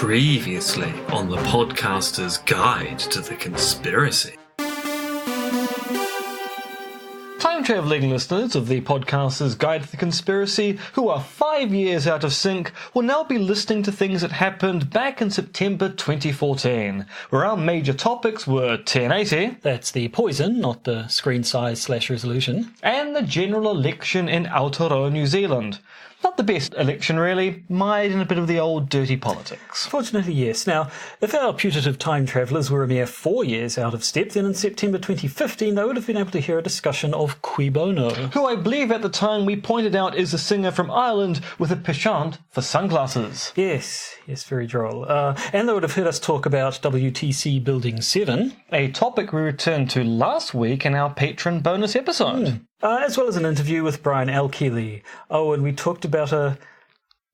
Previously on the podcaster's guide to the conspiracy. Time-travelling listeners of the podcaster's guide to the conspiracy who are 5 years out of sync will now be listening to things that happened back in September 2014, where our major topics were 1080, that's the poison, not the screen size / resolution, and the general election in Aotearoa, New Zealand. Not the best election, really, mired in a bit of the old dirty politics. Fortunately, yes. Now, if our putative time travellers were a mere 4 years out of step, then in September 2015 they would have been able to hear a discussion of Cui Bono, who I believe at the time we pointed out is a singer from Ireland with a penchant for sunglasses. Yes, very droll. And they would have heard us talk about WTC Building 7. A topic we returned to last week in our patron bonus episode. As well as an interview with Brian Alkeely. Oh, and we talked about a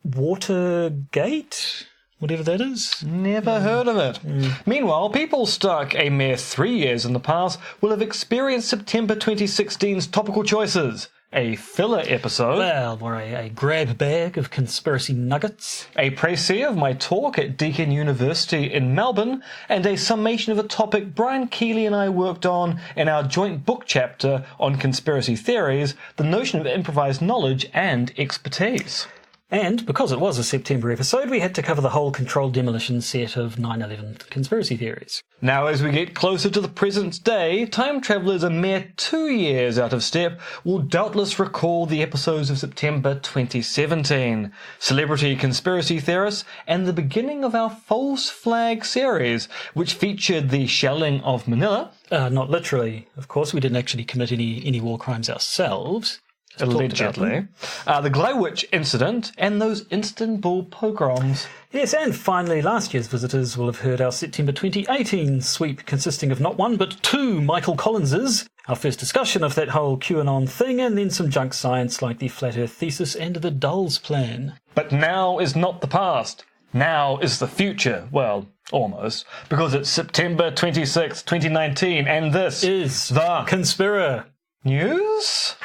Watergate, whatever that is. Never heard of it. Meanwhile, people stuck a mere 3 years in the past will have experienced September 2016's topical choices. A filler episode. Well, or a grab bag of conspiracy nuggets. A précis of my talk at Deakin University in Melbourne, and a summation of a topic Brian Keeley and I worked on in our joint book chapter on conspiracy theories, the notion of improvised knowledge and expertise. And because it was a September episode, we had to cover the whole controlled demolition set of 9/11 conspiracy theories. Now, as we get closer to the present day, time travellers a mere 2 years out of step will doubtless recall the episodes of September 2017, celebrity conspiracy theorists, and the beginning of our false flag series, which featured the shelling of Manila. Not literally, of course. We didn't actually commit any war crimes ourselves. Allegedly. The Gleiwitch incident and those Istanbul pogroms. Yes, and finally, last year's visitors will have heard our September 2018 sweep consisting of not one but two Michael Collinses, our first discussion of that whole QAnon thing, and then some junk science like the Flat Earth thesis and the Dulles plan. But now is not the past. Now is the future. Well, almost. Because it's September 26, 2019, and this is the Conspiranews.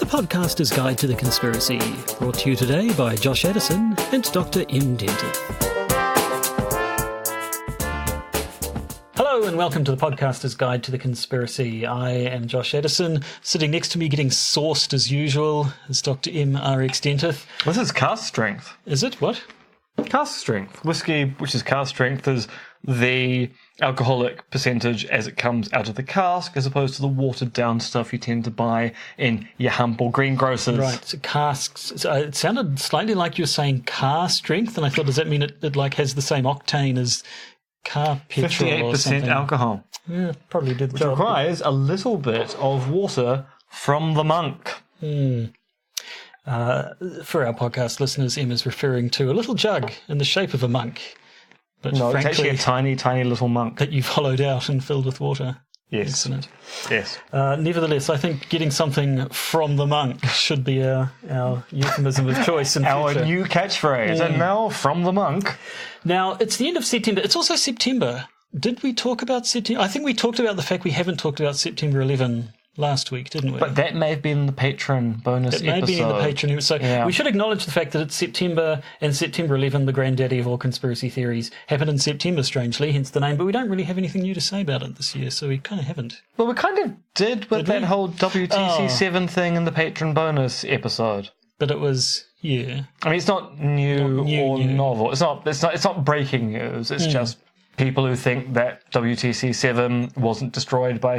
Podcaster's Guide to the Conspiracy, brought to you today by Josh Addison and Dr. M. Dentith. Hello and welcome to the Podcaster's Guide to the Conspiracy. I am Josh Addison. Sitting next to me getting sauced as usual is Dr. M. R.X. Dentith. This is cask strength. Is it? What? Cask strength. Whiskey, which is cask strength, is the alcoholic percentage as it comes out of the cask, as opposed to the watered down stuff you tend to buy in your humble greengrocers. Right, so casks. So it sounded slightly like you were saying car strength, and I thought, does that mean it like has the same octane as car petrol or something? 58% alcohol. Yeah, probably did the which job. Requires a little bit of water from the monk. For our podcast listeners, Emma's referring to a little jug in the shape of a monk. But no, frankly, it's actually a tiny, tiny little monk. That you've hollowed out and filled with water. Yes. Excellent. Yes. Nevertheless, I think getting something from the monk should be our euphemism of choice in our future. new catchphrase. And now, from the monk. Now, it's the end of September. It's also September. Did we talk about September? I think we talked about the fact we haven't talked about September 11 last week, didn't we? But that may have been the patron bonus episode. It may be in the patron episode. So we should acknowledge the fact that it's September, and September 11, the granddaddy of all conspiracy theories, happened in September, strangely, hence the name. But we don't really have anything new to say about it this year, so we kind of haven't. Well, we kind of did with that whole WTC 7 thing in the patron bonus episode. But it was, yeah. I mean, it's not new or novel. It's not breaking news. It's just people who think that WTC 7 wasn't destroyed by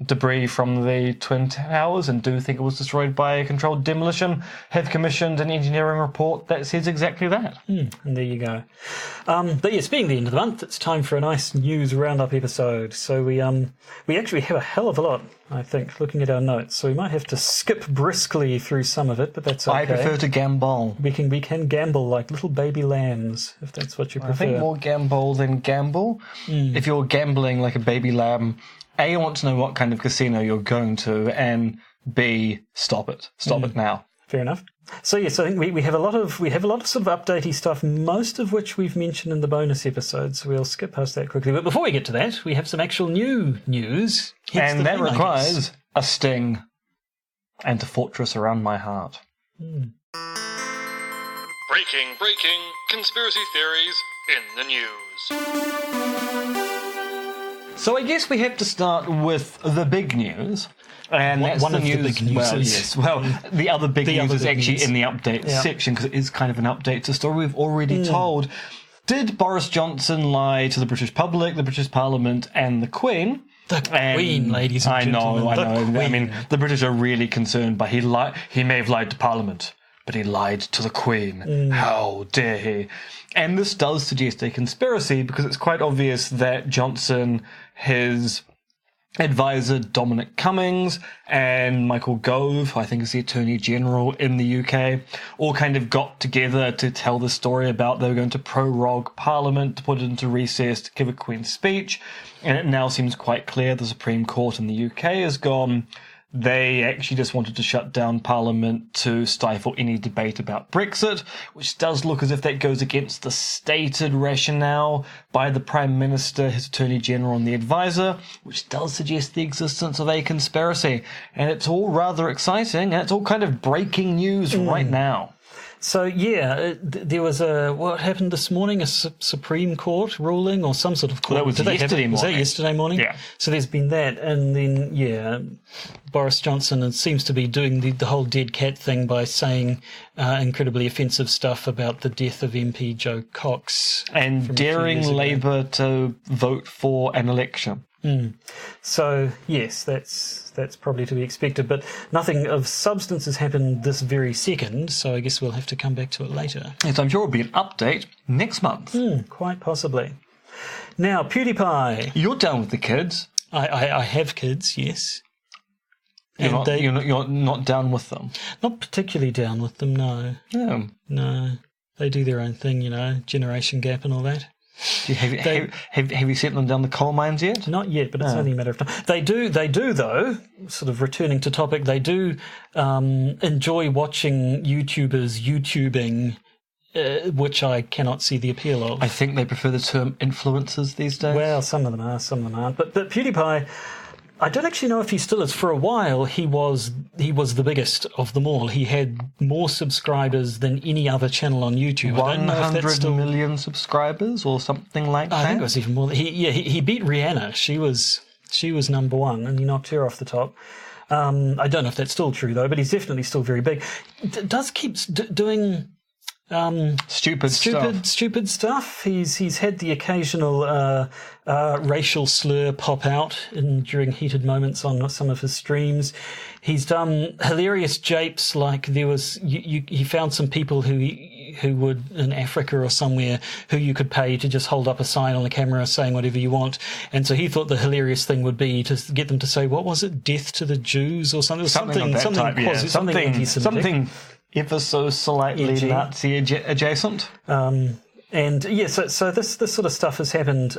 debris from the Twin Towers and do think it was destroyed by a controlled demolition have commissioned an engineering report that says exactly that. And there you go. But yes, being the end of the month, it's time for a nice news roundup episode. So we actually have a hell of a lot, I think, looking at our notes. So we might have to skip briskly through some of it, but that's okay. I prefer to gamble. We can gamble like little baby lambs, if that's what you prefer. I think more gamble than gamble. If you're gambling like a baby lamb, A, I want to know what kind of casino you're going to, and B, stop it. Stop it now. Fair enough. So yes, I think we have a lot of sort of updatey stuff, most of which we've mentioned in the bonus episodes. So we'll skip past that quickly. But before we get to that, we have some actual new news. And that requires a sting and a fortress around my heart. Breaking conspiracy theories in the news. So I guess we have to start with the big news. And that's one the of news. the big news. Well, yes. Well, the other big news is actually news. in the update section, because it is kind of an update to a story we've already told. Did Boris Johnson lie to the British public, the British Parliament, and the Queen? The Queen, ladies and gentlemen. I know. I mean, the British are really concerned, but he may have lied to Parliament, but he lied to the Queen. How dare he? And this does suggest a conspiracy, because it's quite obvious that Johnson, his advisor Dominic Cummings, and Michael Gove, who I think is the Attorney General in the UK, all kind of got together to tell the story about they were going to prorogue Parliament, to put it into recess, to give a Queen's speech. And it now seems quite clear the Supreme Court in the UK has gone. They actually just wanted to shut down Parliament to stifle any debate about Brexit, which does look as if that goes against the stated rationale by the Prime Minister, his Attorney General and the advisor, which does suggest the existence of a conspiracy. And it's all rather exciting, and it's all kind of breaking news right now. So, yeah, there was what happened this morning, a Supreme Court ruling or some sort of court. Well, that was yesterday morning. Was that yesterday morning? Yeah. So there's been that, and then, Boris Johnson seems to be doing the whole dead cat thing by saying incredibly offensive stuff about the death of MP Joe Cox. And daring Labour to vote for an election. So, yes, that's probably to be expected, but nothing of substance has happened this very second, so I guess we'll have to come back to it later. Yes, I'm sure it'll be an update next month. Quite possibly. Now, Pewdiepie. You're down with the kids. I have kids, yes. You're not down with them? Not particularly down with them, no. Yeah. No. They do their own thing, generation gap and all that. Have you sent them down the coal mines yet? Not yet, but it's only a matter of time. They do though, sort of returning to topic, they do enjoy watching YouTubers YouTubing, which I cannot see the appeal of. I think they prefer the term influencers these days. Well, some of them are, some of them aren't. But Pewdiepie, I don't actually know if he still is. For a while, he was the biggest of them all. He had more subscribers than any other channel on YouTube. 100 million subscribers or something like that? I think it was even more. He beat Rihanna. She was number one, and he knocked her off the top. I don't know if that's still true, though, but he's definitely still very big. Does keep doing... Stupid stuff. He's had the occasional racial slur pop out during heated moments on some of his streams. He's done hilarious japes, like there was he found some people who would in Africa or somewhere who you could pay to just hold up a sign on the camera saying whatever you want, and so he thought the hilarious thing would be to get them to say, what was it, death to the Jews or something, something ever so slightly Nazi adjacent. So this sort of stuff has happened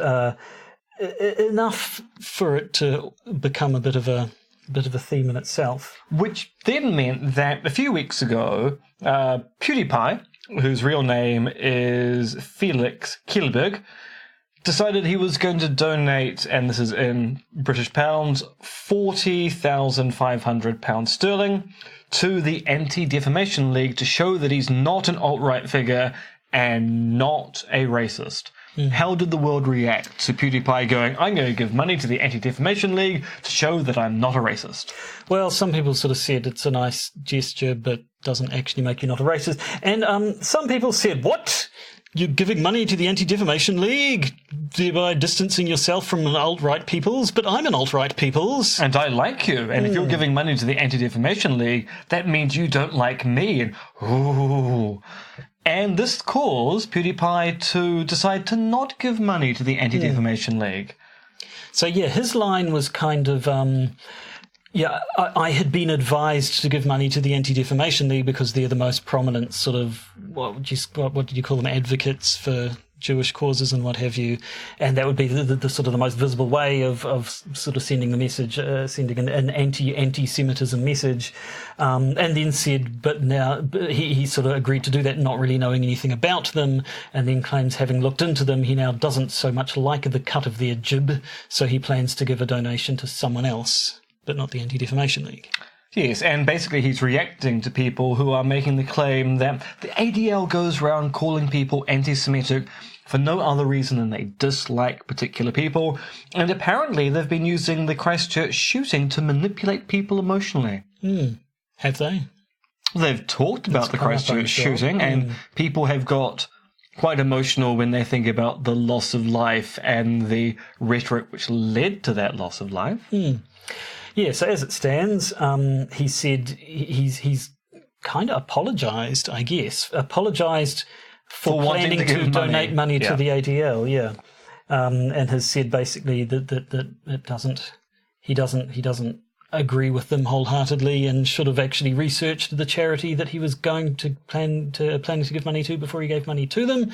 enough for it to become a bit of a theme in itself. Which then meant that a few weeks ago, Pewdiepie, whose real name is Felix Kjellberg, decided he was going to donate, and this is in British pounds, £40,500 sterling to the Anti-Defamation League to show that he's not an alt-right figure and not a racist. How did the world react to Pewdiepie going, I'm going to give money to the Anti-Defamation League to show that I'm not a racist? Well, some people sort of said it's a nice gesture, but doesn't actually make you not a racist. And some people said, what? You're giving money to the Anti-Defamation League, thereby distancing yourself from an alt-right peoples, but I'm an alt-right peoples. And I like you. And if you're giving money to the Anti-Defamation League, that means you don't like me. And ooh. And this caused Pewdiepie to decide to not give money to the Anti-Defamation League. So, his line was kind of... I had been advised to give money to the Anti-Defamation League because they're the most prominent sort of, what did you call them, advocates for Jewish causes and what have you, and that would be the sort of the most visible way of sort of sending the message, sending an anti-Semitism message, and then said, but now he sort of agreed to do that, not really knowing anything about them, and then claims having looked into them, he now doesn't so much like the cut of their jib, so he plans to give a donation to someone else, but not the Anti-Defamation League. Yes, and basically he's reacting to people who are making the claim that the ADL goes around calling people anti-Semitic for no other reason than they dislike particular people, and apparently they've been using the Christchurch shooting to manipulate people emotionally. Have they? They've talked about the Christchurch shooting, and people have got quite emotional when they think about the loss of life and the rhetoric which led to that loss of life. Yeah, so as it stands, he said he's kind of apologised, I guess. Apologised for planning to donate money to the ADL, and has said basically that he doesn't agree with them wholeheartedly and should have actually researched the charity that he was going to planning to give money to before he gave money to them,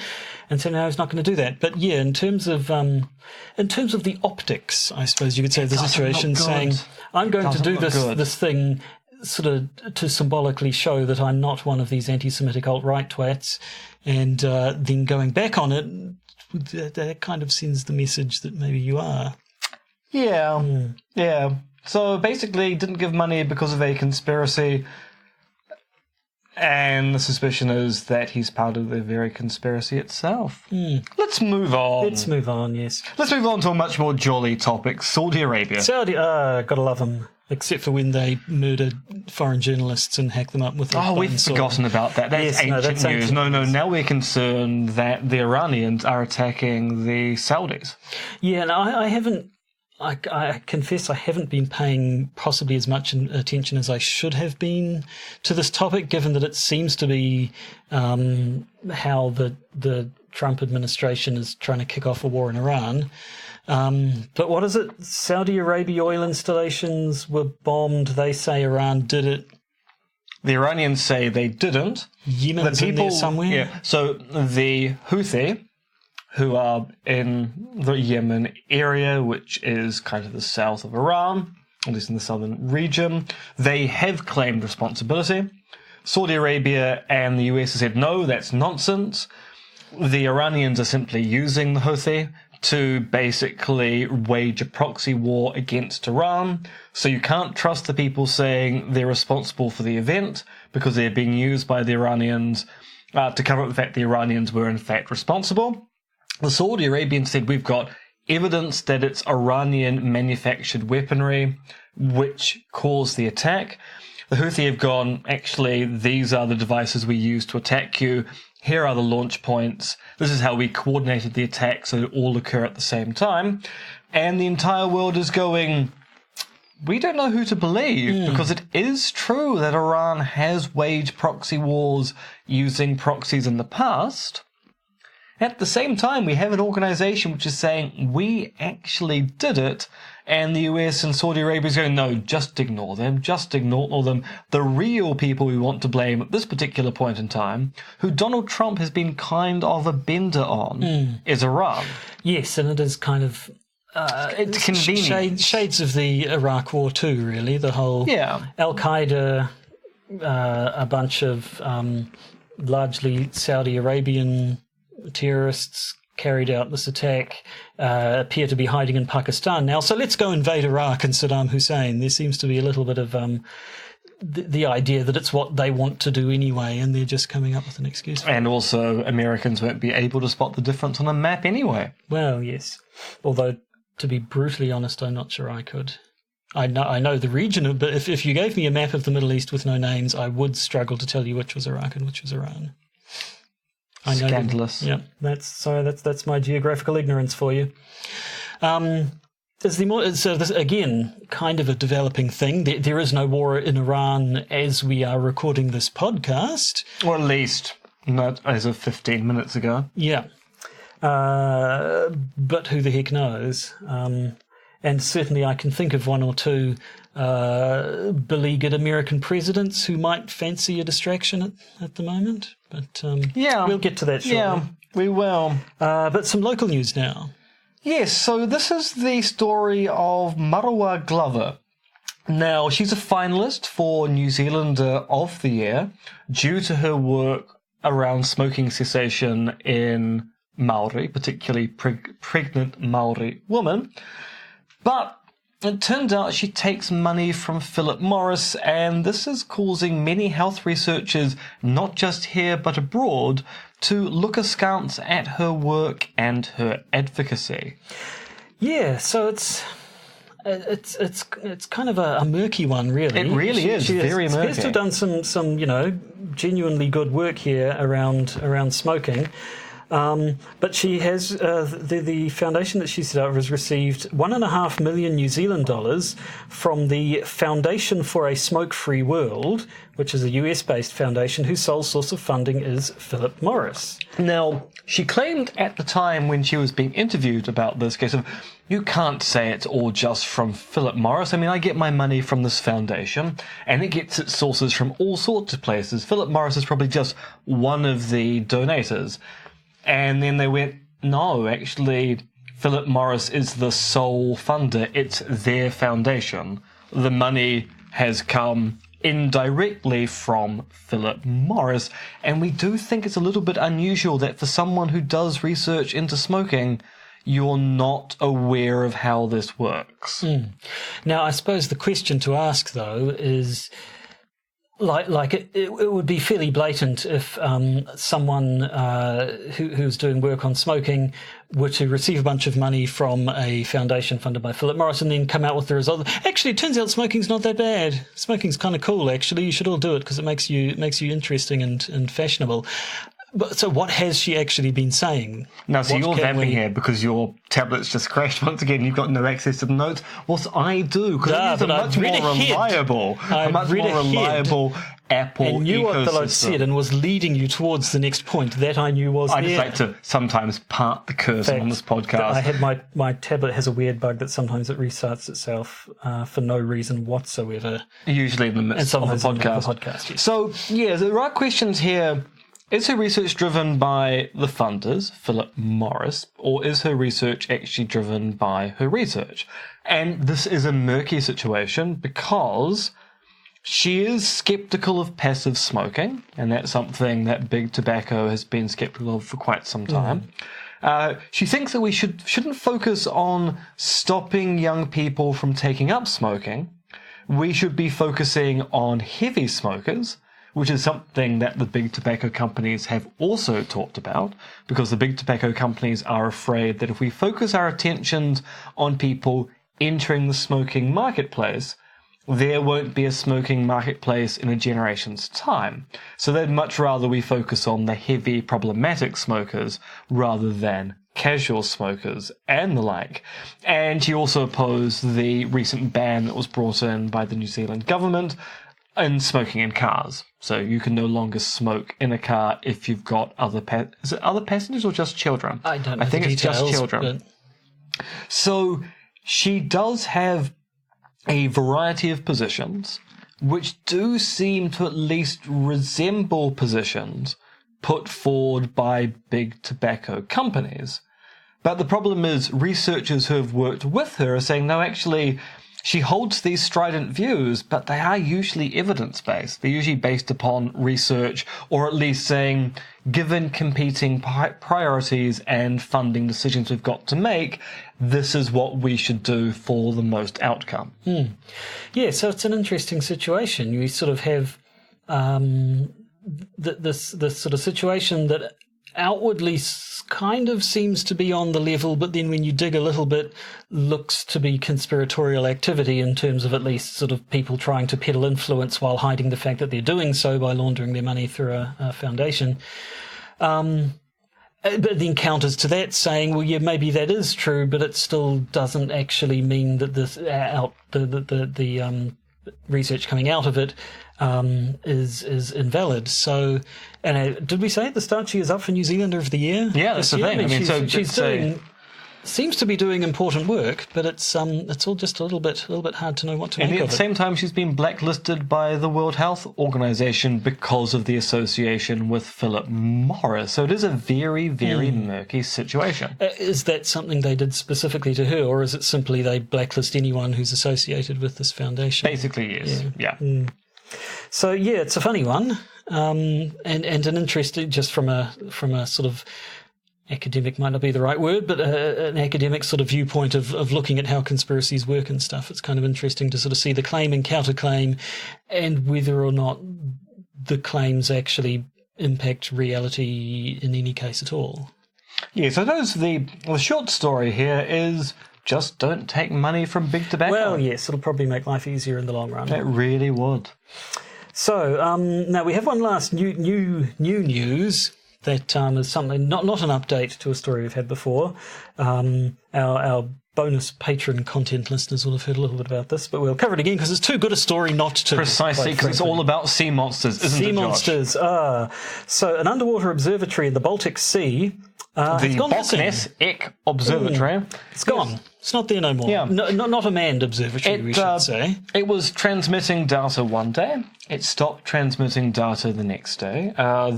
and so now he's not going to do that. But yeah, in terms of the optics, I suppose you could say, of the situation, saying I'm going to do this thing sort of to symbolically show that I'm not one of these anti-Semitic alt-right twats, and then going back on it, that kind of sends the message that maybe you are. Yeah. So basically, didn't give money because of a conspiracy, and the suspicion is that he's part of the very conspiracy itself. Let's move on. Yes. Let's move on to a much more jolly topic, Saudi Arabia. Gotta love them. Except for when they murder foreign journalists and hack them up with we've forgotten about that. That's ancient news. No, now we're concerned that the Iranians are attacking the Saudis. Yeah, no, I haven't... I confess I haven't been paying possibly as much attention as I should have been to this topic, given that it seems to be how the Trump administration is trying to kick off a war in Iran. But what is it? Saudi Arabia oil installations were bombed. They say Iran did it. The Iranians say they didn't. Yemen's in there somewhere? Yeah. So the Houthi, who are in the Yemen area, which is kind of the south of Iran, at least in the southern region, they have claimed responsibility. Saudi Arabia and the US have said, no, that's nonsense. The Iranians are simply using the Houthi to basically wage a proxy war against Iran. So you can't trust the people saying they're responsible for the event, because they're being used by the Iranians to cover up the fact the Iranians were in fact responsible. The Saudi Arabians said, we've got evidence that it's Iranian-manufactured weaponry which caused the attack. The Houthi have gone, actually, these are the devices we used to attack you. Here are the launch points. This is how we coordinated the attack so it all occur at the same time. And the entire world is going, we don't know who to believe, because it is true that Iran has waged proxy wars using proxies in the past. At the same time, we have an organization which is saying, we actually did it, and the US and Saudi Arabia is going, no, just ignore them, The real people we want to blame at this particular point in time, who Donald Trump has been kind of a bender on, is Iran. Yes, and it is kind of... it's convenient. Shades of the Iraq War too, really. The whole Al-Qaeda, a bunch of largely Saudi Arabian terrorists carried out this attack, appear to be hiding in Pakistan now. So let's go invade Iraq and Saddam Hussein. There seems to be a little bit of the idea that it's what they want to do anyway, and they're just coming up with an excuse for it. And also, Americans won't be able to spot the difference on a map anyway. Well, yes. Although, to be brutally honest, I'm not sure I could. I know the region, but if you gave me a map of the Middle East with no names, I would struggle to tell you which was Iraq and which was Iran. I know. Scandalous. That's my geographical ignorance for you. This, again, kind of a developing thing. There is no war in Iran as we are recording this podcast. Or at least not as of 15 minutes ago. Yeah. But who the heck knows? And certainly I can think of one or two beleaguered American presidents who might fancy a distraction at the moment. But we'll get to that shortly. We will. But some local news now. Yes, so this is the story of Marwa Glover. Now, she's a finalist for New Zealander of the Year due to her work around smoking cessation in Maori, particularly pregnant Maori women. But it turns out she takes money from Philip Morris, and this is causing many health researchers, not just here but abroad, to look askance at her work and her advocacy. Yeah, so it's kind of a murky one, really. It really is very murky. She has done some genuinely good work here around smoking. But she has the foundation that she set up has received $1.5 million New Zealand dollars from the Foundation for a Smoke-Free World, which is a US-based foundation whose sole source of funding is Philip Morris. Now, she claimed at the time when she was being interviewed about this case of, you can't say it's all just from Philip Morris. I mean, I get my money from this foundation, and it gets its sources from all sorts of places. Philip Morris is probably just one of the donators. And then they went, no, actually, Philip Morris is the sole funder. It's their foundation. The money has come indirectly from Philip Morris. And we do think it's a little bit unusual that for someone who does research into smoking, you're not aware of how this works. Now, I suppose the question to ask, though, is... It would be fairly blatant if someone who's doing work on smoking were to receive a bunch of money from a foundation funded by Philip Morris and then come out with the result. Actually, it turns out smoking's not that bad. Smoking's kind of cool, actually. You should all do it because it makes you interesting and fashionable. But so what has she actually been saying? Now, so you're vamping here because your tablet's just crashed once again. You've got no access to the notes. What I do, because it's a much more reliable Apple ecosystem. And knew what the load said and was leading you towards the next point. That I knew was I just like to sometimes part the cursor on this podcast. I had my tablet has a weird bug that sometimes it restarts itself for no reason whatsoever. Usually in the midst of the podcast. Yes. So, yeah, the right questions here. Is her research driven by the funders, Philip Morris, or is her research actually driven by her research? And this is a murky situation because she is skeptical of passive smoking, and that's something that Big Tobacco has been skeptical of for quite some time. She thinks that we shouldn't focus on stopping young people from taking up smoking. We should be focusing on heavy smokers, which is something that the big tobacco companies have also talked about, because the big tobacco companies are afraid that if we focus our attentions on people entering the smoking marketplace, there won't be a smoking marketplace in a generation's time. So they'd much rather we focus on the heavy, problematic smokers rather than casual smokers and the like. And she also opposed the recent ban that was brought in by the New Zealand government in smoking in cars. So you can no longer smoke in a car if you've got other is it other passengers or just children? I don't know. I think it's details, just children. But... So she does have a variety of positions which do seem to at least resemble positions put forward by big tobacco companies. But the problem is researchers who have worked with her are saying, no, actually, she holds these strident views, but they are usually evidence-based. They're usually based upon research, or at least saying, given competing priorities and funding decisions we've got to make, this is what we should do for the most outcome. Yeah, so it's an interesting situation. You sort of have this sort of situation that outwardly kind of seems to be on the level, but then when you dig a little bit, looks to be conspiratorial activity in terms of at least sort of people trying to peddle influence while hiding the fact that they're doing so by laundering their money through a foundation. But then counters to that saying, well, yeah, maybe that is true, but it still doesn't actually mean that this the research coming out of it is invalid. So, and did we say at the start she is up for New Zealander of the Year? Yeah, that's the thing. She's doing seems to be doing important work, but it's all just a little bit hard to know what to make of it. And at the same time, she's been blacklisted by the World Health Organization because of the association with Philip Morris. So it is a very, very murky situation. Is that something they did specifically to her, or is it simply they blacklist anyone who's associated with this foundation? Basically, yes. Yeah. So yeah, it's a funny one, and an interesting, just from a sort of academic might not be the right word, but an academic sort of viewpoint of looking at how conspiracies work and stuff. It's kind of interesting to sort of see the claim and counterclaim, and whether or not the claims actually impact reality in any case at all. Yeah, so the short story here is just don't take money from big tobacco. Well, yes, it'll probably make life easier in the long run. It really would. So now we have one last new news. That is something, not an update to a story we've had before. Our bonus patron content listeners will have heard a little bit about this, but we'll cover it again because it's too good a story not to. Precisely, because it's all about sea monsters, isn't it, Sea monsters. So an underwater observatory in the Baltic Sea. The Botnes Observatory. It's gone. It's not there no more. Yeah. Not a manned observatory, we should say. It was transmitting data one day. It stopped transmitting data the next day. I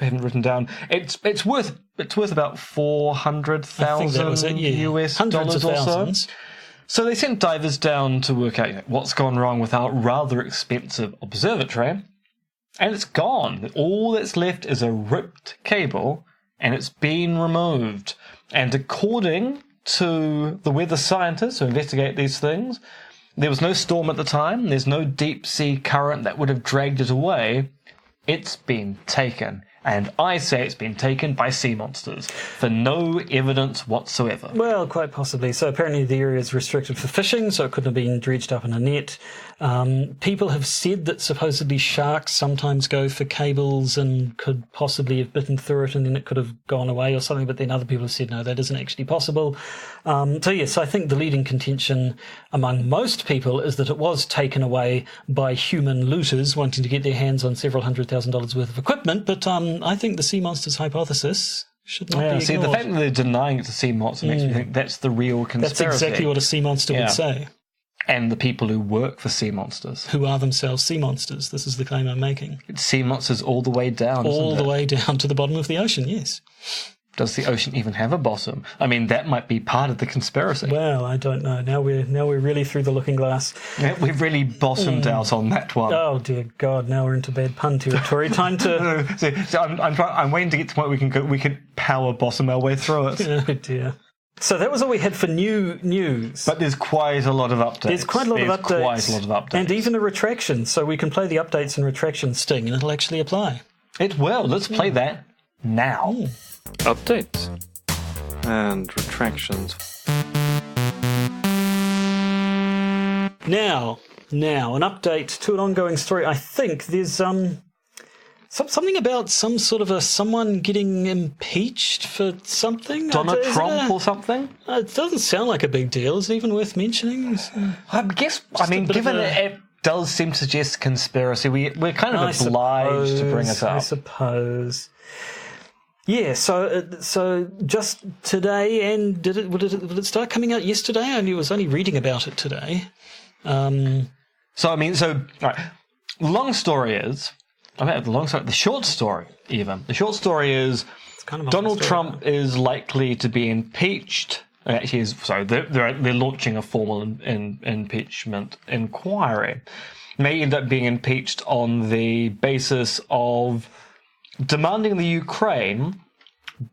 haven't written down. It's worth about $400,000 US dollars or so. So they sent divers down to work out what's gone wrong with our rather expensive observatory, and it's gone. All that's left is a ripped cable, and it's been removed. And according to the weather scientists who investigate these things, there was no storm at the time. There's no deep sea current that would have dragged it away. It's been taken, and I say it's been taken by sea monsters for no evidence whatsoever. Well, quite possibly. So apparently the area is restricted for fishing, so it couldn't have been dredged up in a net. People have said that supposedly sharks sometimes go for cables and could possibly have bitten through it and then it could have gone away or something, but then other people have said, no, that isn't actually possible. So yes, I think the leading contention among most people is that it was taken away by human looters wanting to get their hands on several $100,000 worth of equipment, but I think the sea monsters hypothesis should not be ignored. See, the fact that they're denying it's a sea monster makes me think that's the real conspiracy. That's exactly what a sea monster would say. And the people who work for sea monsters. Who are themselves sea monsters. This is the claim I'm making. It's sea monsters all the way down, all the way down to the bottom of the ocean, yes. Does the ocean even have a bottom? I mean, that might be part of the conspiracy. Well, I don't know. Now we're really through the looking glass. Yeah, we've really bottomed out on that one. Oh dear God! Now we're into bad pun territory. Time to. So I'm waiting to get to the point we can power bottom our way through it. Oh dear. So that was all we had for new news. But there's quite a lot of updates. There's quite a lot of updates. And even a retraction. So we can play the updates and retraction sting, and it'll actually apply. It will. Let's play that now. Updates and retractions. Now, an update to an ongoing story. I think there's something about some sort of someone getting impeached for something. Donald Trump or something? It doesn't sound like a big deal. Is it even worth mentioning? I guess. I mean, given it does seem to suggest conspiracy, we're kind of obliged to bring it up. I suppose. Yeah, so just today, and did it start coming out yesterday? I was only reading about it today. Right. Long story is, the short story even. The short story is Donald Trump is likely to be impeached. Actually, they're launching a formal impeachment inquiry. May end up being impeached on the basis of demanding the Ukraine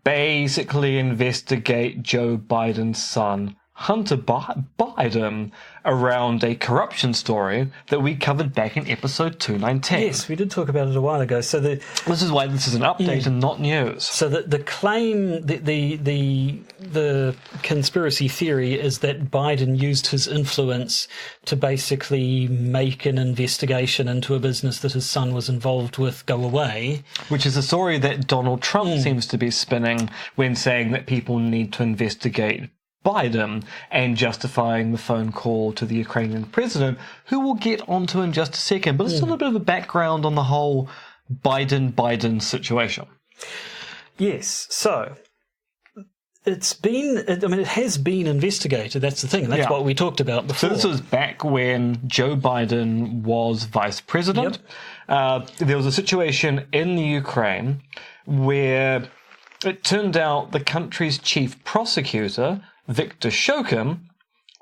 basically investigate Joe Biden's son, Hunter Biden, around a corruption story that we covered back in episode 219. Yes, we did talk about it a while ago. So this is why this is an update and not news. So the claim, the conspiracy theory is that Biden used his influence to basically make an investigation into a business that his son was involved with go away. Which is a story that Donald Trump seems to be spinning when saying that people need to investigate Biden and justifying the phone call to the Ukrainian president, who we'll get onto in just a second. But it's still a bit of a background on the whole Biden situation. Yes. So It has been investigated. That's the thing. And that's what we talked about before. So this was back when Joe Biden was vice president. There was a situation in the Ukraine where it turned out the country's chief prosecutor, Viktor Shokin,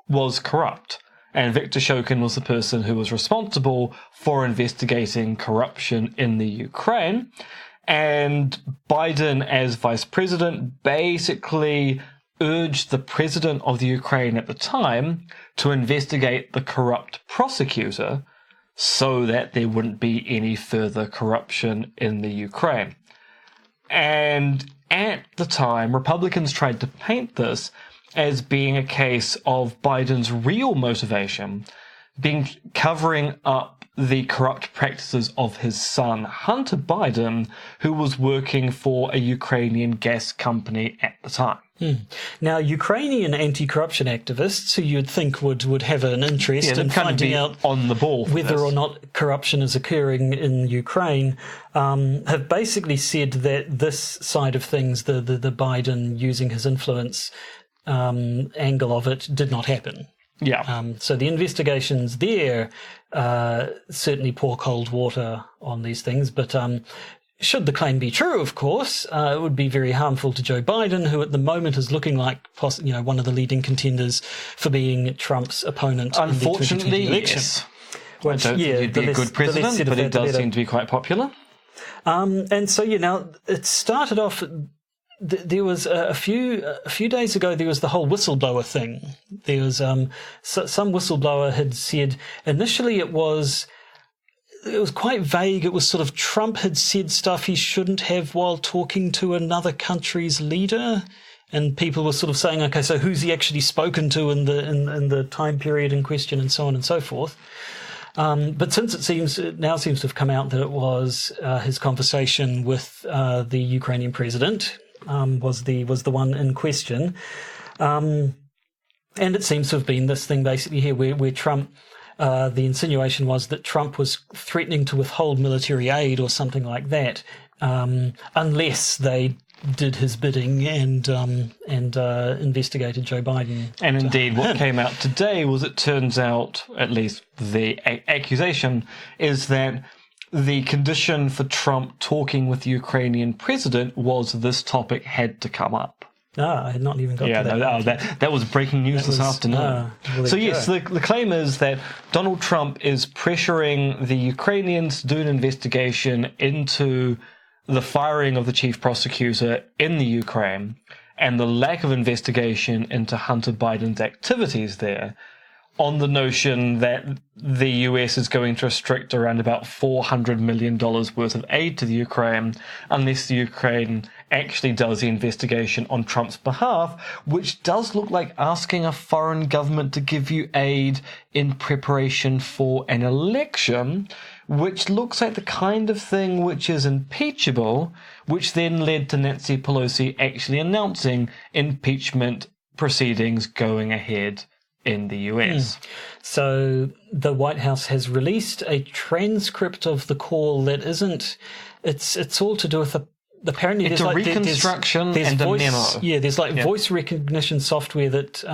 was corrupt. And Viktor Shokin was the person who was responsible for investigating corruption in the Ukraine. And Biden, as vice president, basically urged the president of the Ukraine at the time to investigate the corrupt prosecutor so that there wouldn't be any further corruption in the Ukraine. And at the time, Republicans tried to paint this as being a case of Biden's real motivation being covering up the corrupt practices of his son, Hunter Biden, who was working for a Ukrainian gas company at the time. Now, Ukrainian anti-corruption activists, who you'd think would have an interest in finding out on the ball whether or not corruption is occurring in Ukraine, have basically said that this side of things, the Biden using his influence angle of it, did not happen. So the investigations there certainly pour cold water on these things, but should the claim be true, of course, it would be very harmful to Joe Biden, who at the moment is looking like one of the leading contenders for being Trump's opponent in the 2020 election. Yes. I don't think he'd be a good president, but he does seem to be quite popular. And so, now it started off. There was a few days ago, there was the whole whistleblower thing. There was some whistleblower had said initially it was quite vague. It was sort of Trump had said stuff he shouldn't have while talking to another country's leader, and people were sort of saying, okay, so who's he actually spoken to in the time period in question, and so on and so forth. But since it now seems to have come out that it was his conversation with the Ukrainian president. Was the one in question, and it seems to have been this thing basically here where Trump, the insinuation was that Trump was threatening to withhold military aid or something like that, unless they did his bidding and investigated Joe Biden. And indeed, what came out today was it turns out, at least the accusation, is that the condition for Trump talking with the Ukrainian president was this topic had to come up. I had not even got to that. That was breaking news this afternoon. So yes, the claim is that Donald Trump is pressuring the Ukrainians to do an investigation into the firing of the chief prosecutor in the Ukraine and the lack of investigation into Hunter Biden's activities there, on the notion that the US is going to restrict around about $400 million worth of aid to the Ukraine unless the Ukraine actually does the investigation on Trump's behalf, which does look like asking a foreign government to give you aid in preparation for an election, which looks like the kind of thing which is impeachable, which then led to Nancy Pelosi actually announcing impeachment proceedings going ahead in the US. So the White House has released a transcript of the call that isn't. It's all to do with apparently it's a reconstruction and a memo. Yeah, there's voice recognition software that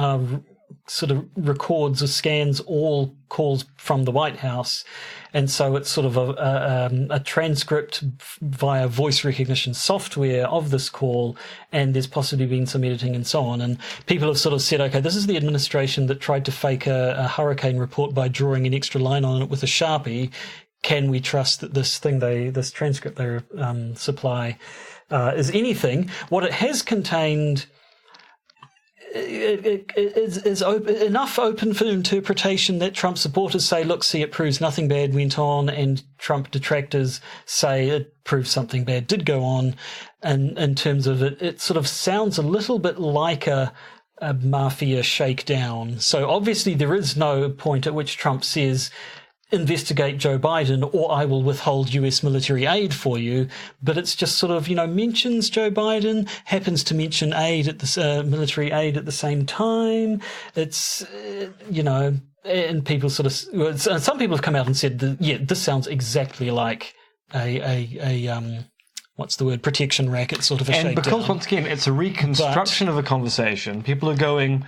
sort of records or scans all calls from the White House. And so it's sort of a transcript via voice recognition software of this call, and there's possibly been some editing and so on. And people have sort of said, okay, this is the administration that tried to fake a hurricane report by drawing an extra line on it with a Sharpie. Can we trust that this transcript they supply is anything? What it has contained is enough open for interpretation that Trump supporters say, look, see, it proves nothing bad went on, and Trump detractors say it proves something bad did go on. And in terms of it sort of sounds a little bit like a mafia shakedown. So obviously there is no point at which Trump says, investigate Joe Biden or I will withhold US military aid for you, but it's just sort of, mentions Joe Biden, happens to mention military aid at the same time. It's, and people sort of, some people have come out and said that, this sounds exactly like a what's the word, protection racket sort of a shakedown. And because, once again, it's a reconstruction of a conversation, people are going,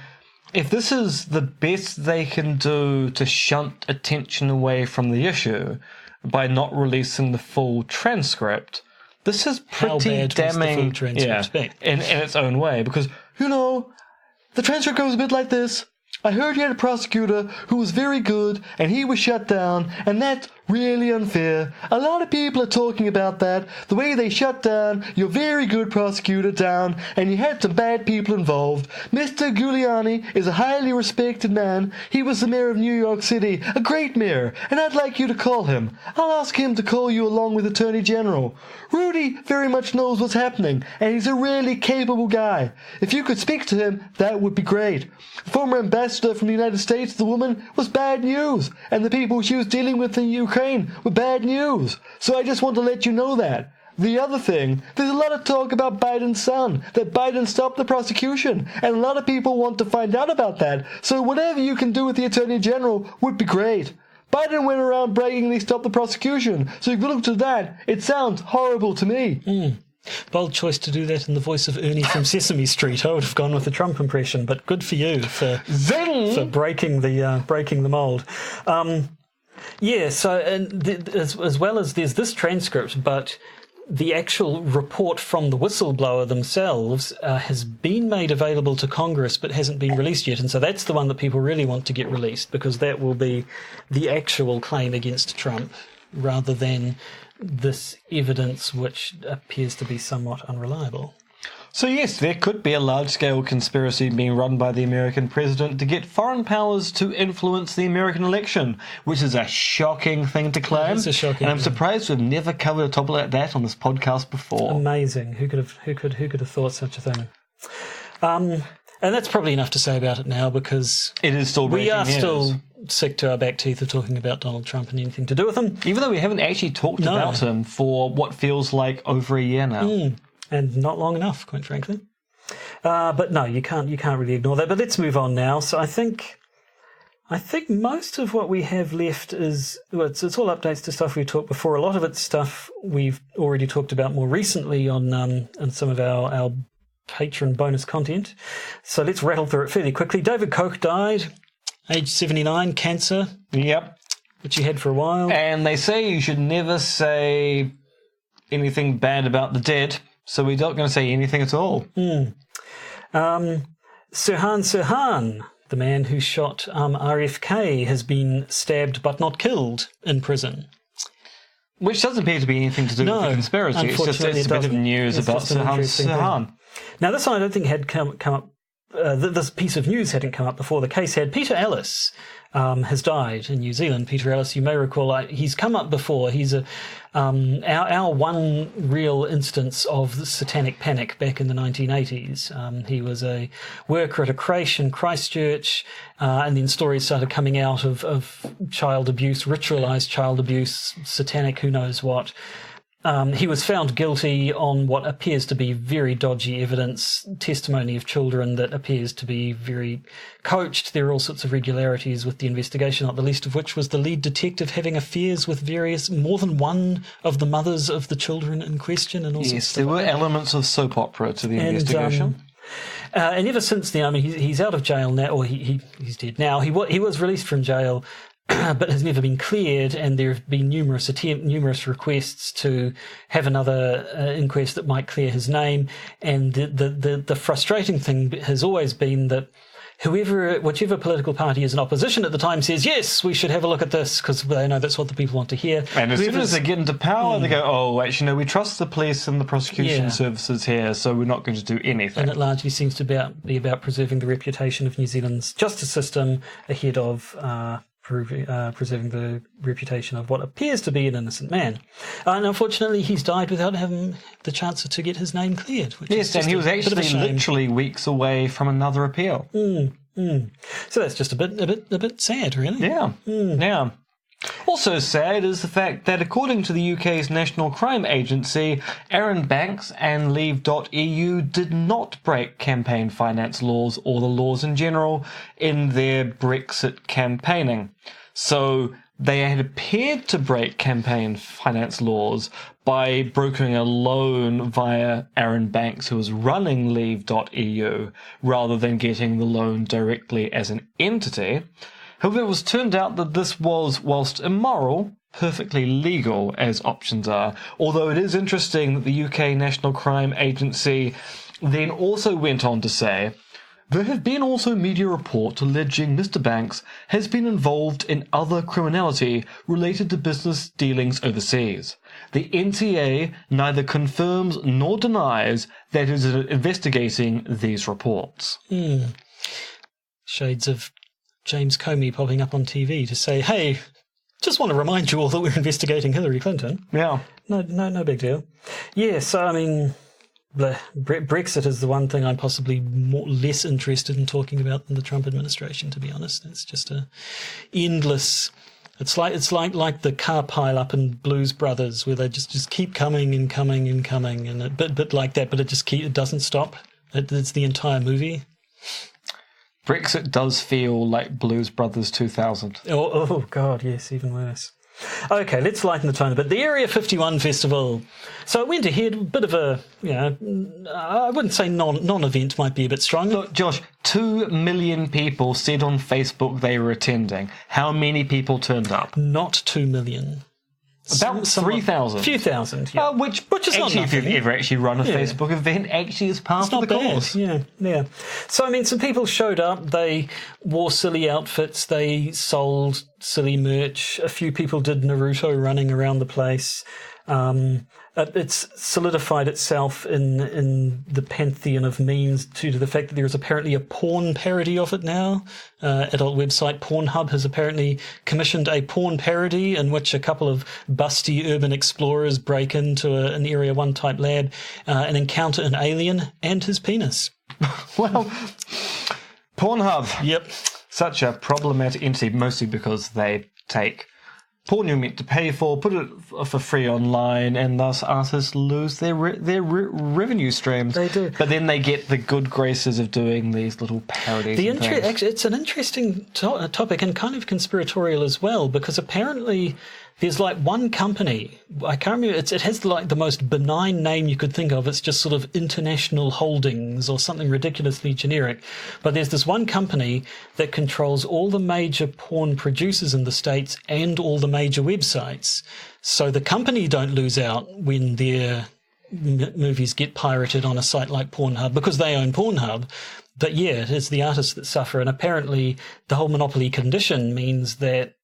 if this is the best they can do to shunt attention away from the issue by not releasing the full transcript, this is pretty damning in its own way. Because, the transcript goes a bit like this. I heard you had a prosecutor who was very good and he was shut down, and that's really unfair. A lot of people are talking about that, the way they shut down your very good prosecutor down, and you had some bad people involved. Mr. Giuliani is a highly respected man. He was the mayor of New York City, a great mayor, and I'd like you to call him. I'll ask him to call you along with Attorney General. Rudy very much knows what's happening, and he's a really capable guy. If you could speak to him, that would be great. The former ambassador from the United States, the woman, was bad news, and the people she was dealing with in Ukraine were bad news. So I just want to let you know that. The other thing, there's a lot of talk about Biden's son, that Biden stopped the prosecution, and a lot of people want to find out about that. So whatever you can do with the Attorney General would be great. Biden went around bragging he stopped the prosecution, so if you look to that, it sounds horrible to me. Bold choice to do that in the voice of Ernie from Sesame Street. I would have gone with the Trump impression, but good for you for breaking the mold. So as well as there's this transcript, but the actual report from the whistleblower themselves has been made available to Congress but hasn't been released yet. And so that's the one that people really want to get released, because that will be the actual claim against Trump rather than this evidence which appears to be somewhat unreliable. So yes, there could be a large-scale conspiracy being run by the American president to get foreign powers to influence the American election, which is a shocking thing to claim. It's a shocking and I'm surprised we've never covered a topic like that on this podcast before. Amazing. Who could have thought such a thing? And that's probably enough to say about it now, because it is still we are still sick to our back teeth of talking about Donald Trump and anything to do with him. Even though we haven't actually talked about him for what feels like over a year now. And not long enough, quite frankly. But no, you can't really ignore that. But let's move on now. So I think most of what we have left is, it's all updates to stuff we've talked before. A lot of it's stuff we've already talked about more recently on some of our patron bonus content. So let's rattle through it fairly quickly. David Koch died, age 79, cancer. Yep. Which he had for a while. And they say you should never say anything bad about the dead. So we're not going to say anything at all. Sirhan Sirhan, the man who shot RFK, has been stabbed but not killed in prison. Which doesn't appear to be anything to do with the conspiracy. It's just a bit of news about Sirhan Sirhan. Now, this one I don't think had come up. This piece of news hadn't come up before the case had. Peter Ellis has died in New Zealand. Peter Ellis, you may recall, he's come up before. He's our one real instance of the satanic panic back in the 1980s. He was a worker at a creche in Christchurch, and then stories started coming out of child abuse, ritualised child abuse, satanic who knows what. He was found guilty on what appears to be very dodgy evidence, testimony of children that appears to be very coached. There are all sorts of irregularities with the investigation, not the least of which was the lead detective having affairs with more than one of the mothers of the children in question. And all sorts of stuff. There were elements of soap opera to the investigation. And ever since then, I mean, he's out of jail now, or he's dead now. He was released from jail, but has never been cleared, and there have been numerous requests to have another inquest that might clear his name. And the frustrating thing has always been that whichever political party is in opposition at the time says, yes, we should have a look at this, because they know that's what the people want to hear. And as soon as they get into power, they go, oh, actually, no, we trust the police and the prosecution services here, so we're not going to do anything. And it largely seems to be about preserving the reputation of New Zealand's justice system ahead of preserving the reputation of what appears to be an innocent man. And unfortunately, he's died without having the chance to get his name cleared. Yes, and he was actually literally weeks away from another appeal. So that's just a bit sad, really. Yeah, yeah. Also sad is the fact that according to the UK's National Crime Agency, Aaron Banks and Leave.EU did not break campaign finance laws or the laws in general in their Brexit campaigning. So they had appeared to break campaign finance laws by brokering a loan via Aaron Banks, who was running Leave.EU, rather than getting the loan directly as an entity. However, it was turned out that this was, whilst immoral, perfectly legal, as options are. Although it is interesting that the UK National Crime Agency then also went on to say, there have been also media reports alleging Mr. Banks has been involved in other criminality related to business dealings overseas. The NCA neither confirms nor denies that it is investigating these reports. Shades of James Comey popping up on TV to say, hey, just want to remind you all that we're investigating Hillary Clinton. Yeah. No big deal. Yeah, so, I mean, Brexit is the one thing I'm possibly less interested in talking about than the Trump administration, to be honest. It's just a endless... It's like the car pile up in Blues Brothers, where they just keep coming and coming and coming, and a bit like that, but it doesn't stop. It's the entire movie. Brexit does feel like Blues Brothers 2000. Oh God, yes, even worse. Okay, let's lighten the tone a bit. The Area 51 Festival. So it went ahead, a bit of a, I wouldn't say non-event, might be a bit strong. Look, Josh, 2 million people said on Facebook they were attending. How many people turned up? Not 2 million. About 3,000. A few thousand, yeah. Which is not actually, if you've nothing. ever actually run a Facebook event, actually is part of the course. Yeah. So, I mean, some people showed up. They wore silly outfits. They sold silly merch. A few people did Naruto running around the place. It's solidified itself in the pantheon of memes due to the fact that there is apparently a porn parody of it now. Adult website Pornhub has apparently commissioned a porn parody in which a couple of busty urban explorers break into an Area 1 type lab and encounter an alien and his penis. Well, Pornhub. Yep. Such a problematic entity, mostly because they take porn you're meant to pay for, put it for free online, and thus artists lose their revenue streams. They do. But then they get the good graces of doing these little parodies. Actually, it's an interesting topic and kind of conspiratorial as well, because apparently there's like one company, I can't remember, it has like the most benign name you could think of. It's just sort of International Holdings or something ridiculously generic. But there's this one company that controls all the major porn producers in the States and all the major websites. So the company don't lose out when their movies get pirated on a site like Pornhub because they own Pornhub. But yeah, it's the artists that suffer. And apparently the whole monopoly condition means that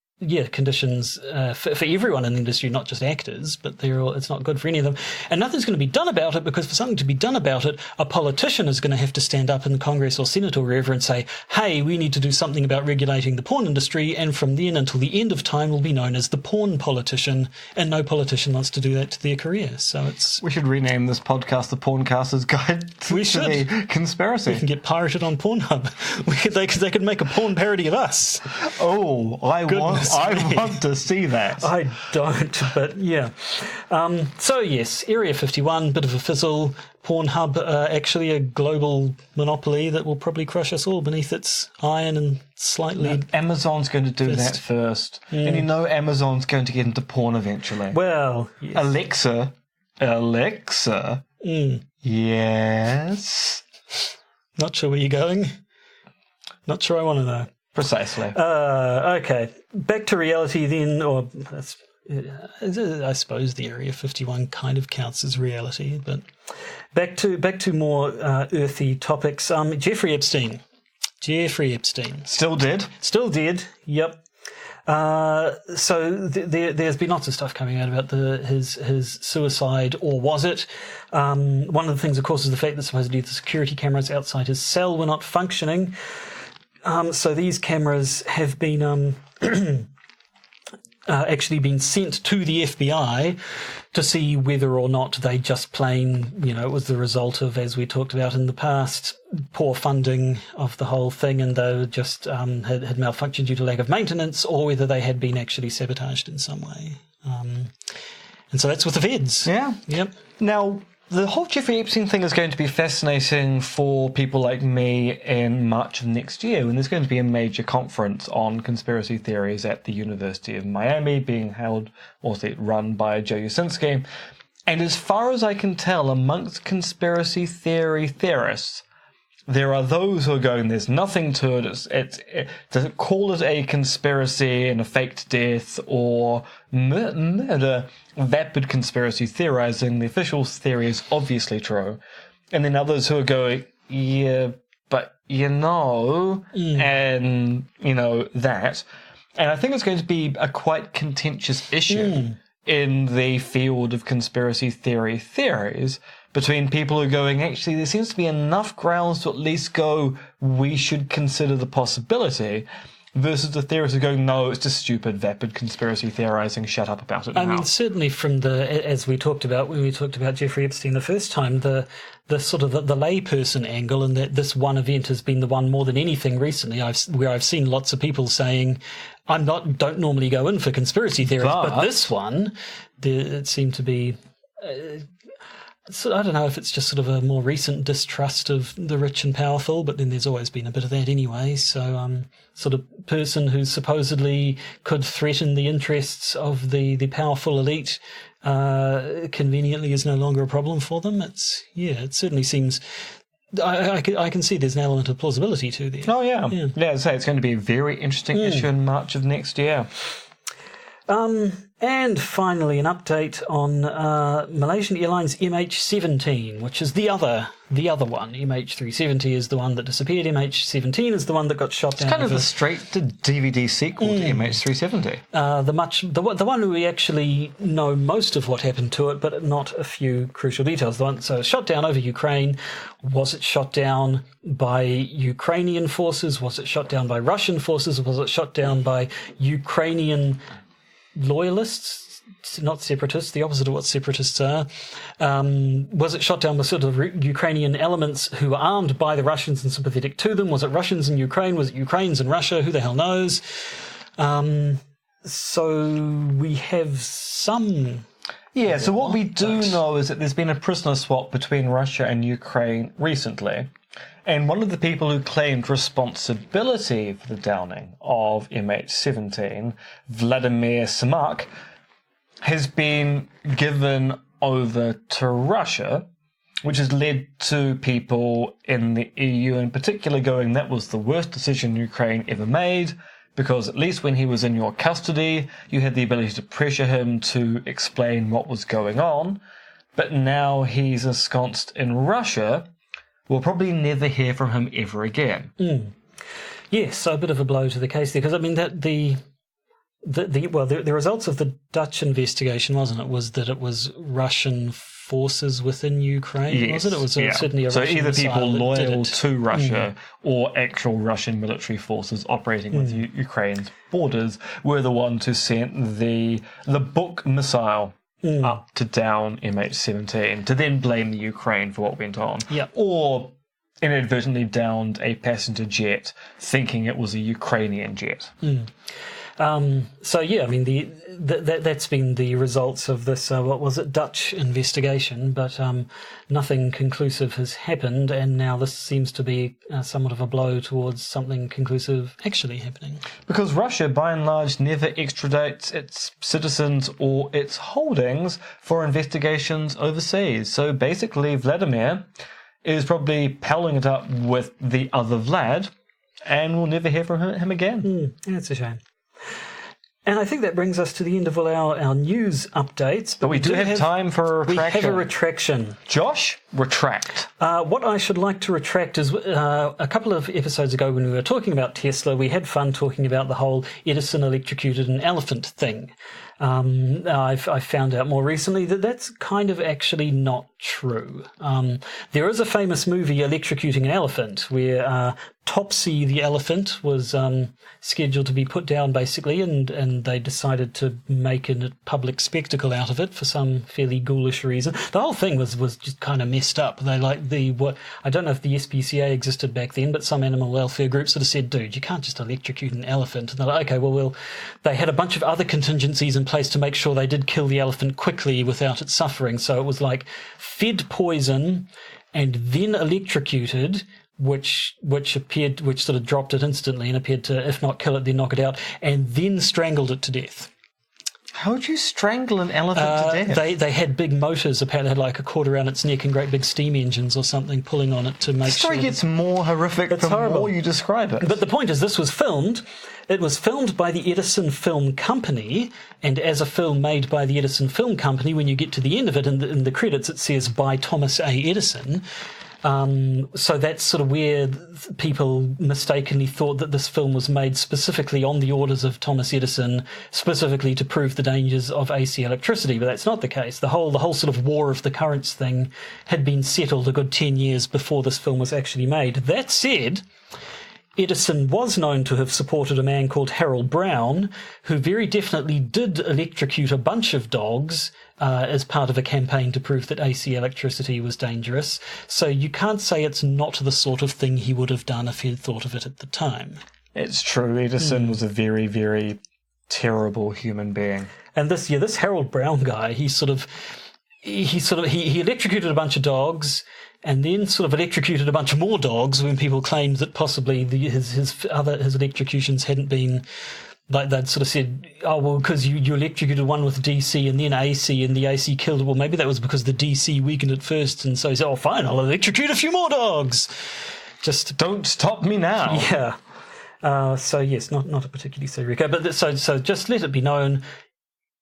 conditions for everyone in the industry, not just actors, but it's not good for any of them. And nothing's going to be done about it, because for something to be done about it, a politician is going to have to stand up in Congress or Senate or wherever and say, hey, we need to do something about regulating the porn industry, and from then until the end of time will be known as the porn politician, and no politician wants to do that to their career. So we should rename this podcast the Porncaster's Guide to the Conspiracy. We can get pirated on Pornhub. They could make a porn parody of us. Oh, I want to see that. I don't, but yeah. So yes, Area 51, bit of a fizzle. Pornhub, actually a global monopoly that will probably crush us all beneath its iron and slightly... No, Amazon's going to do that first. Yeah. And Amazon's going to get into porn eventually. Well, yes. Alexa. Yes? Not sure where you're going. Not sure I want to know. Precisely. Okay. Back to reality then, or I suppose the Area 51 kind of counts as reality, but back to more earthy topics. Jeffrey Epstein. Still dead? Still dead, yep. So there's been lots of stuff coming out about his suicide, or was it? One of the things, of course, is the fact that supposedly the security cameras outside his cell were not functioning. So these cameras have been actually been sent to the FBI to see whether or not they just plain, it was the result of, as we talked about in the past, poor funding of the whole thing, and they just had malfunctioned due to lack of maintenance, or whether they had been actually sabotaged in some way. And so that's with the feds. Yeah. Yep. Now, The whole Jeffrey Epstein thing is going to be fascinating for people like me in March of next year, when there's going to be a major conference on conspiracy theories at the University of Miami, being held, or run by Joe Yasinski. And as far as I can tell, amongst conspiracy theory theorists, there are those who are going, there's nothing to it, to call it a conspiracy and a faked death or murder, vapid conspiracy theorizing. The official theory is obviously true. And then others who are going, yeah, but and, that. And I think it's going to be a quite contentious issue in the field of conspiracy theories, between people who are going, actually, there seems to be enough grounds to at least go, we should consider the possibility, versus the theorists who are going, no, it's just stupid, vapid conspiracy theorizing, shut up about it now. I mean, certainly from as we talked about when we talked about Jeffrey Epstein the first time, the sort of the layperson angle, and that this one event has been the one more than anything recently where I've seen lots of people saying, don't normally go in for conspiracy theories, but this one, it seemed to be... So I don't know if it's just sort of a more recent distrust of the rich and powerful, but then there's always been a bit of that anyway. So, sort of person who supposedly could threaten the interests of the powerful elite, conveniently is no longer a problem for them. It certainly seems. I can see there's an element of plausibility to there. Oh yeah. As I say, it's going to be a very interesting issue in March of next year. And finally, an update on Malaysian Airlines MH17, which is the other one. MH370 is the one that disappeared. MH17 is the one that got shot down. It's kind of a straight-to-DVD sequel to MH370. The one we actually know most of what happened to it, but not a few crucial details. So shot down over Ukraine. Was it shot down by Ukrainian forces? Was it shot down by Russian forces? Was it shot down by Ukrainian loyalists, not separatists, the opposite of what separatists are? Was it shot down with sort of Ukrainian elements who were armed by the Russians and sympathetic to them? Was it Russians in Ukraine? Was it Ukrainians in Russia? Who the hell knows? So we have some... Yeah, so what we do know is that there's been a prisoner swap between Russia and Ukraine recently. And one of the people who claimed responsibility for the downing of MH17, Vladimir Semak, has been given over to Russia, which has led to people in the EU in particular going, that was the worst decision Ukraine ever made, because at least when he was in your custody, you had the ability to pressure him to explain what was going on. But now he's ensconced in Russia. We'll probably never hear from him ever again. Yes, so a bit of a blow to the case there, because I mean that the results of the Dutch investigation, wasn't it, was that it was Russian forces within Ukraine, yes, was it? It was certainly a so Russian either people loyal to Russia Mm. or actual Russian military forces operating with Ukraine's borders were the ones who sent the Buk missile up to down MH17 to then blame the Ukraine for what went on. Yep. Or inadvertently downed a passenger jet thinking it was a Ukrainian jet. So yeah, I mean that's been the results of this Dutch investigation, but nothing conclusive has happened, and now this seems to be somewhat of a blow towards something conclusive actually happening. Because Russia, by and large, never extradites its citizens or its holdings for investigations overseas. So basically, Vladimir is probably palling it up with the other Vlad, and we'll never hear from him again. That's a shame. And I think that brings us to the end of all our news updates. But we do have time for a retraction. We have a retraction. Josh, retract. What I should like to retract is a couple of episodes ago when we were talking about Tesla, we had fun talking about the whole Edison electrocuted an elephant thing. I've found out more recently that that's kind of actually not true. There is a famous movie, Electrocuting an Elephant, where Topsy the elephant was scheduled to be put down, basically, and they decided to make a public spectacle out of it for some fairly ghoulish reason. The whole thing was just kind of messed up. They I don't know if the SPCA existed back then, but some animal welfare groups sort of said, dude, you can't just electrocute an elephant. And they're like, okay, they had a bunch of other contingencies in place place to make sure they did kill the elephant quickly without it suffering. So it was like fed poison and then electrocuted, which sort of dropped it instantly and appeared to, if not kill it, then knock it out, and then strangled it to death. How would you strangle an elephant to death? They had big motors, apparently had like a cord around its neck and great big steam engines or something pulling on it to make sure. The story gets more horrific the more you describe it. But the point is, this was filmed. It was filmed by the Edison Film Company, and as a film made by the Edison Film Company, when you get to the end of it, in the credits, it says by Thomas A. Edison. So that's sort of where people mistakenly thought that this film was made specifically on the orders of Thomas Edison, specifically to prove the dangers of AC electricity. But that's not the case. The whole sort of war of the currents thing had been settled a good 10 years before this film was actually made. That said, Edison was known to have supported a man called Harold Brown, who very definitely did electrocute a bunch of dogs as part of a campaign to prove that AC electricity was dangerous. So you can't say it's not the sort of thing he would have done if he had thought of it at the time. It's true. Edison was a very, very terrible human being. And this Harold Brown guy, he electrocuted a bunch of dogs, and then sort of electrocuted a bunch of more dogs when people claimed that possibly his electrocutions hadn't been, like they'd sort of said, oh, well, because you electrocuted one with DC and then AC and the AC killed it. Well, maybe that was because the DC weakened it first. And so he said, oh, fine, I'll electrocute a few more dogs. Just don't stop me now. Yeah. So, yes, not a particularly serious case. But so just let it be known,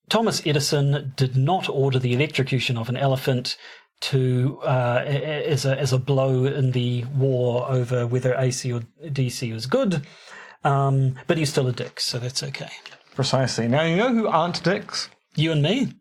Thomas Edison did not order the electrocution of an elephant as a blow in the war over whether AC or DC was good, but he's still a dick, so that's okay. Precisely. Now, you know who aren't dicks? You and me.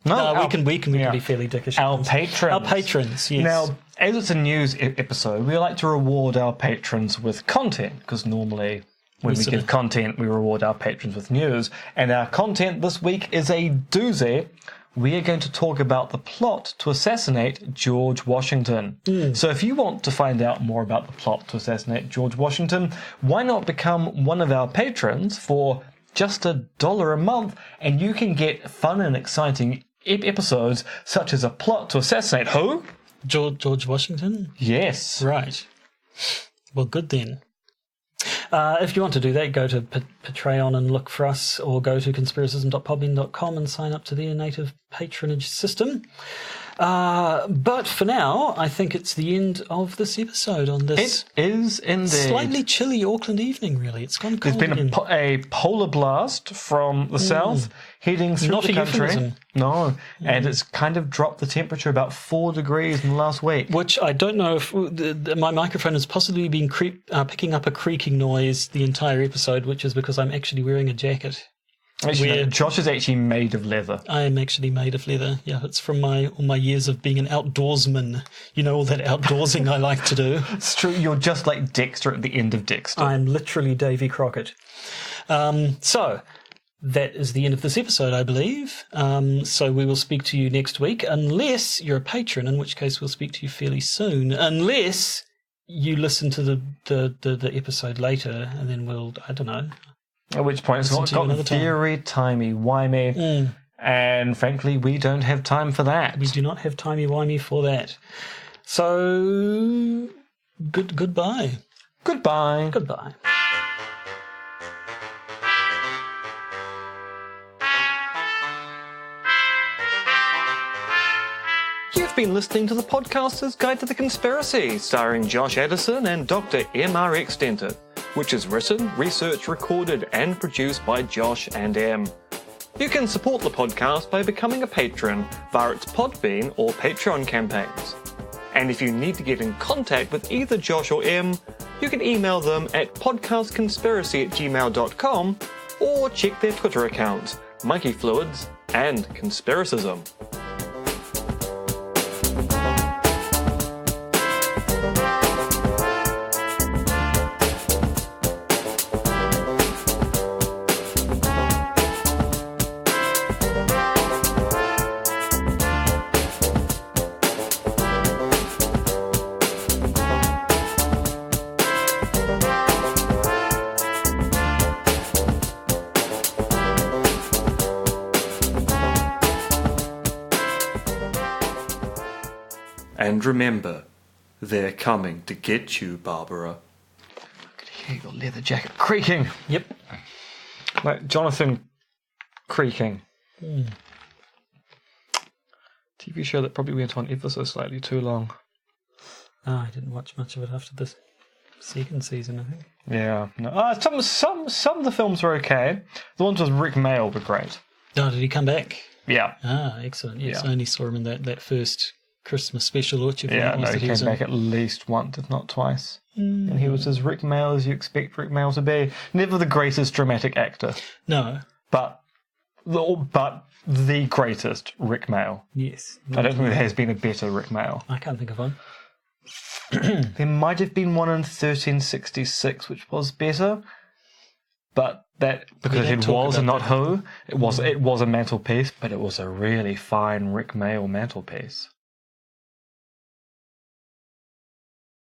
No, we can be fairly dickish. Our patrons. Our patrons, yes. Now, as it's a news episode, we like to reward our patrons with content, because normally when we give content, we reward our patrons with news. And our content this week is a doozy. We are going to talk about the plot to assassinate George Washington. So if you want to find out more about the plot to assassinate George Washington, why not become one of our patrons for just $1 a month, and you can get fun and exciting episodes such as a plot to assassinate who? George Washington? Yes. Right. Well, good then. If you want to do that, go to Patreon and look for us, or go to conspiracism.podbean.com and sign up to their native patronage system. But for now, I think it's the end of this episode on this. It is indeed. Slightly chilly Auckland evening, really. It's gone cold. There's been a polar blast from the south heading through Not the a country. euphemism. No, and it's kind of dropped the temperature about 4 degrees in the last week. Which I don't know if my microphone has possibly been picking up a creaking noise the entire episode, which is because I'm actually wearing a jacket. Actually, Josh is actually made of leather. I am actually made of leather. Yeah, it's from all my years of being an outdoorsman. You know, all that outdoorsing I like to do. It's true. You're just like Dexter at the end of Dexter. I'm literally Davy Crockett. So that is the end of this episode, I believe. So we will speak to you next week, unless you're a patron, in which case we'll speak to you fairly soon. Unless you listen to the episode later, and then I don't know. At which point it's got very timey-wimey, and frankly, we don't have time for that. We do not have timey-wimey for that. So, goodbye. Goodbye. Goodbye. You've been listening to the Podcaster's Guide to the Conspiracy, starring Josh Addison and Dr. MRX Denton, which is written, researched, recorded, and produced by Josh and M. You can support the podcast by becoming a patron via its Podbean or Patreon campaigns. And if you need to get in contact with either Josh or M, you can email them at podcastconspiracy@gmail.com or check their Twitter accounts, monkeyfluids and Conspiracism. And remember, they're coming to get you, Barbara. I could hear your leather jacket creaking. Yep. Like Jonathan creaking. TV show that probably went on ever so slightly too long. I didn't watch much of it after the second season, I think. Yeah. No. Some of the films were okay. The ones with Rick Mail were great. Oh, did he come back? Yeah. Excellent. Yes, Yeah. I only saw him in that first Christmas special, whichever Yeah, one was no, that he he was came back in. at least once, if not twice. And he was as Rick Mail as you expect Rick Mail to be. Never the greatest dramatic actor, No. but the greatest Rick Mail. Yes. I don't think there has been a better Rick Mail. I can't think of one. There might have been one in 1366, which was better, but that because don't it talk was and about not who. It was a mantelpiece, but it was a really fine Rick Mail mantelpiece.